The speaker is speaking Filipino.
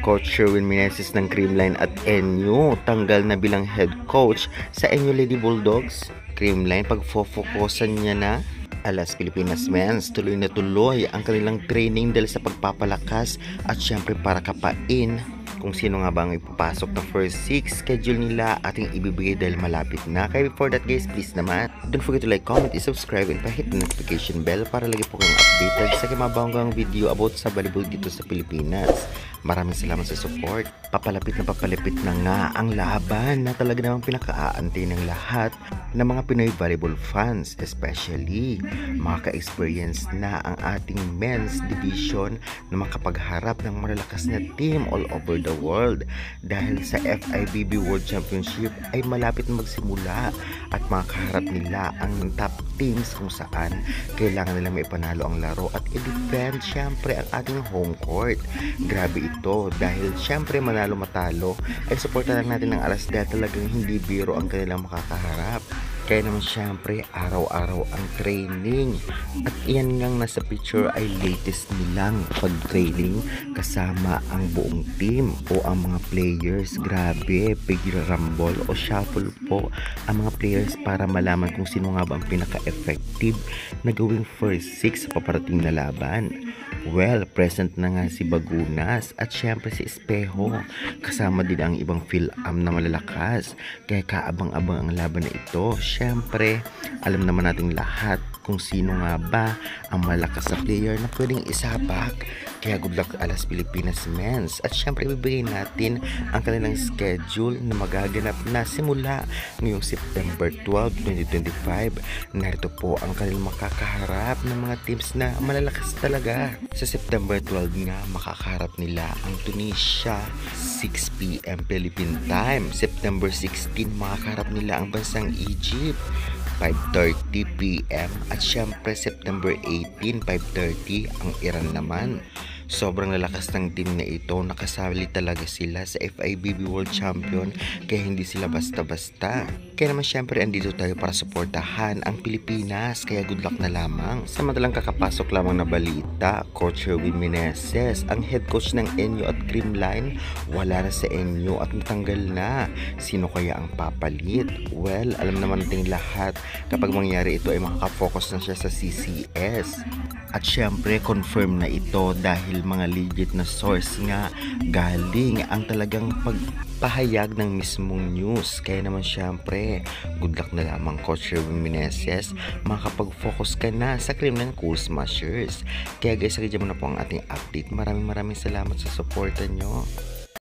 Coach Sherwin Meneses ng Creamline at NU tanggal na bilang head coach sa NU Lady Bulldogs. Creamline pagfofokusan niya na Alas Pilipinas Men's tuloy na tuloy ang kanilang training dahil sa pagpapalakas at syempre para kapain kung sino nga ba ang ipapasok na first 6 schedule nila ating ibibigay dahil malapit na. Kaya before that guys, please naman don't forget to like, comment, and subscribe and pa-hit the notification bell para lagi po kayong updated sa kimabanggang video about sa volleyball dito sa Pilipinas. Maraming salamat sa support. Papalapit na nga ang laban na talaga namang pinaka-aantay ng lahat ng mga Pinoy volleyball fans, especially mga ka-experience na ang ating men's division na makapagharap ng malalakas na team all over the world dahil sa FIVB World Championship ay malapit na magsimula at makaharap nila ang top teams kung saan kailangan nila may panalo ang laro at i-defend syempre ang ating home court. Grabe ito dahil syempre manalo matalo ay suportahan natin ng Alas dahil talagang hindi biro ang kanilang makakaharap. Kaya naman syempre araw-araw ang training at iyan ngang nasa picture ay latest nilang pag-training kasama ang buong team o ang mga players. Grabe, pig-rumble o shuffle po ang mga players para malaman kung sino nga ba ang pinaka-effective na gawing first 6 sa paparating na laban. Well, present na nga si Bagunas at syempre si Espejo. Kasama din ang ibang Phil-Am na malalakas. Kaya kaabang-abang ang laban na ito. Syempre, alam naman nating lahat kung sino nga ba ang malakas na player na pwedeng isapak. Kaya good luck Alas Pilipinas Men's. At syempre ibibigay natin ang kanilang schedule na magaganap na simula ngayong September 12, 2025. Narito po ang kanilang makakaharap ng mga teams na malalakas talaga. Sa September 12 nga makakaharap nila ang Tunisia 6 PM Philippine Time. September 16 makakaharap nila ang bansang Egypt 5:30 PM at syempre September 18, 5:30 ang Iran naman. Sobrang lalakas ng team na ito, nakasali talaga sila sa FIVB World Champion kaya hindi sila basta-basta. Kaya naman syempre andito tayo para suportahan ang Pilipinas kaya good luck na lamang. Samantalang kakapasok lamang na balita, Coach Sherwin Meneses, ang head coach ng NU at Creamline, wala na sa NU at natanggal na. Sino kaya ang papalit? Well, alam naman nating lahat kapag mangyari ito ay makaka-focus na siya sa CCS. At syempre confirm na ito dahil mga legit na source nga galing ang talagang pagpahayag ng mismong news. Kaya naman syempre good luck na lamang Coach Sherwin Meneses, makapag-focus ka na sa Creamline Cool Smashers. Kaya guys, sagad mo na po ang ating update. Maraming salamat sa suporta nyo.